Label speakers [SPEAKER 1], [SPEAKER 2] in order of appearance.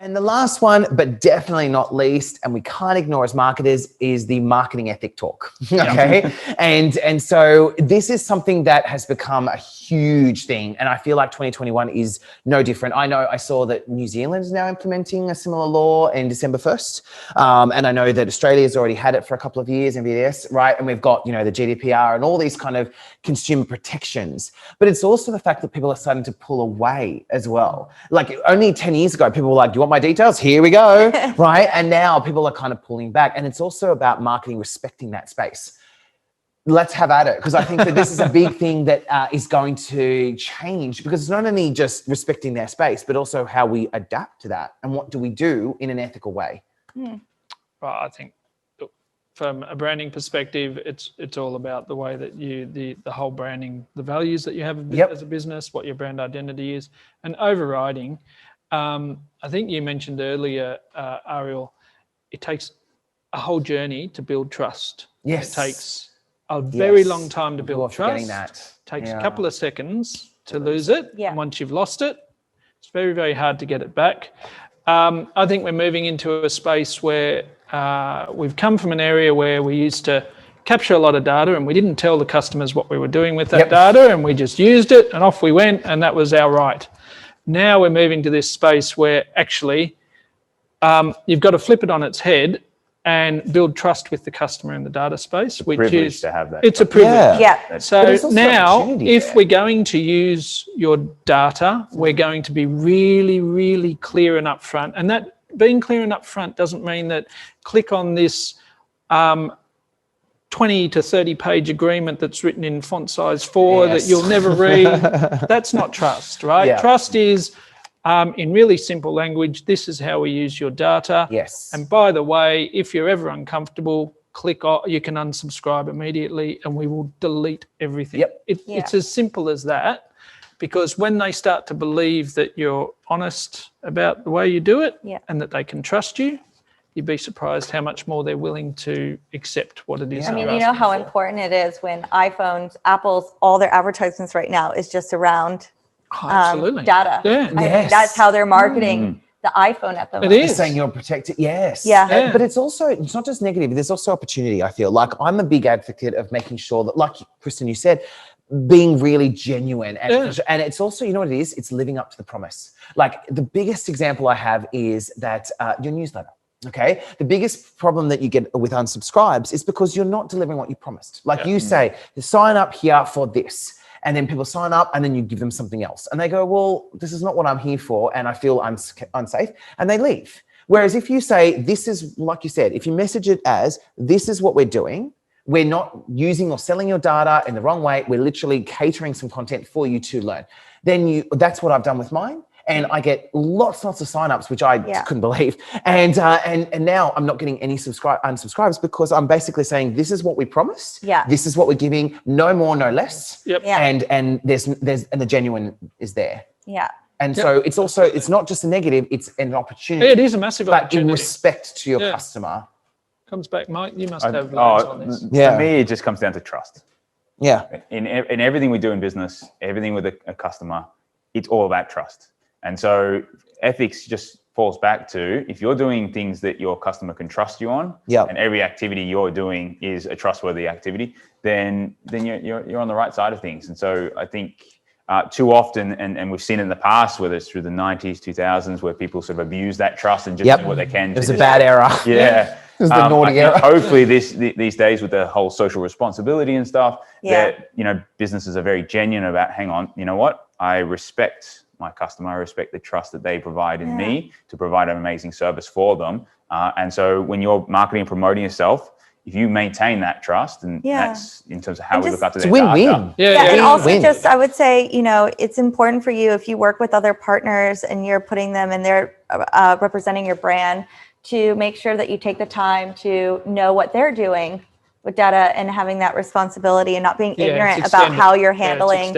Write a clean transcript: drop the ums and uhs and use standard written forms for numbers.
[SPEAKER 1] And the last one, but definitely not least, and we can't ignore as marketers, is the marketing ethic talk. Okay. And so this is something that has become a huge thing. And I feel like 2021 is no different. I know I saw that New Zealand is now implementing a similar law in December 1st. And I know that Australia's already had it for a couple of years, NVDS, right? And we've got, the GDPR and all these kind of consumer protections. But it's also the fact that people are starting to pull away as well. Like only 10 years ago, people were like, do you want my details? Here we go, right? And now people are kind of pulling back. And it's also about marketing respecting that space. Let's have at it, because I think that this is a big thing that is going to change, because it's not only just respecting their space, but also how we adapt to that and what do we do in an ethical way.
[SPEAKER 2] Well, I think from a branding perspective, it's all about the way that the whole branding, the values that you have as a business, what your brand identity is, and overriding. I think you mentioned earlier, Arielle, it takes a whole journey to build trust.
[SPEAKER 1] Yes.
[SPEAKER 2] It takes a very long time to build trust.
[SPEAKER 1] That.
[SPEAKER 2] Takes a couple of seconds to lose it.
[SPEAKER 3] Yeah.
[SPEAKER 2] And once you've lost it, it's very, very hard to get it back. I think we're moving into a space where we've come from an area where we used to capture a lot of data and we didn't tell the customers what we were doing with that data, and we just used it and off we went, and that was our right. Now we're moving to this space where actually you've got to flip it on its head and build trust with the customer in the data space, which is
[SPEAKER 4] to have that.
[SPEAKER 2] It's a privilege.
[SPEAKER 3] Yeah.
[SPEAKER 2] So now, if we're going to use your data, we're going to be really, really clear and upfront. And that being clear and upfront doesn't mean that click on this 20 to 30 page agreement that's written in font size 4 that you'll never read. That's not trust, right?
[SPEAKER 1] Yeah.
[SPEAKER 2] Trust is, in really simple language, this is how we use your data.
[SPEAKER 1] Yes.
[SPEAKER 2] And by the way, if you're ever uncomfortable, click on, you can unsubscribe immediately and we will delete everything. It's as simple as that, because when they start to believe that you're honest about the way you do it and that they can trust you, you'd be surprised how much more they're willing to accept what it is.
[SPEAKER 3] I mean, you know how important it is when iPhones, Apple's, all their advertisements right now is just around data.
[SPEAKER 2] Yeah.
[SPEAKER 3] I mean, that's how they're marketing the iPhone at the moment.
[SPEAKER 2] It is.
[SPEAKER 1] Saying you're protected. Yes.
[SPEAKER 3] Yeah.
[SPEAKER 1] But it's not just negative. There's also opportunity, I feel. Like I'm a big advocate of making sure that, like Kristin, you said, being really genuine. And it's also, you know what it is? It's living up to the promise. Like the biggest example I have is that your newsletter. Okay. The biggest problem that you get with unsubscribes is because you're not delivering what you promised. Like you say, sign up here for this. And then people sign up and then you give them something else. And they go, well, this is not what I'm here for. And I feel unsafe. And they leave. Whereas if you say, this is, like you said, if you message it as, this is what we're doing, we're not using or selling your data in the wrong way, we're literally catering some content for you to learn. Then that's what I've done with mine. And I get lots of signups, which I couldn't believe. And now I'm not getting any unsubscribes, because I'm basically saying this is what we promised.
[SPEAKER 3] Yeah.
[SPEAKER 1] This is what we're giving, no more, no less.
[SPEAKER 2] Yep.
[SPEAKER 3] Yeah.
[SPEAKER 1] And there's and the genuine is there.
[SPEAKER 3] Yeah.
[SPEAKER 1] And so it's also, it's not just a negative, it's an opportunity.
[SPEAKER 2] It is a massive opportunity.
[SPEAKER 1] But in respect to your customer.
[SPEAKER 2] Comes back, Mike, you must have lines on this.
[SPEAKER 4] For me, it just comes down to trust.
[SPEAKER 1] Yeah.
[SPEAKER 4] In everything we do in business, everything with a customer, it's all about trust. And so ethics just falls back to, if you're doing things that your customer can trust you on, and every activity you're doing is a trustworthy activity, then you're on the right side of things. And so I think too often, and we've seen in the past, whether it's through the 90s, 2000s, where people sort of abuse that trust and just do what they can.
[SPEAKER 1] It was a bad era.
[SPEAKER 4] Yeah.
[SPEAKER 1] It was the naughty era.
[SPEAKER 4] Hopefully these days with the whole social responsibility and stuff, that, businesses are very genuine about, hang on, you know what? I respect my customer. I respect the trust that they provide in me to provide an amazing service for them. And so when you're marketing and promoting yourself, if you maintain that trust, and that's in terms of how we look after their
[SPEAKER 1] win-win.
[SPEAKER 4] data.
[SPEAKER 3] And also just, I would say, it's important for you, if you work with other partners and you're putting them and they're representing your brand, to make sure that you take the time to know what they're doing with data and having that responsibility and not being ignorant about how you're handling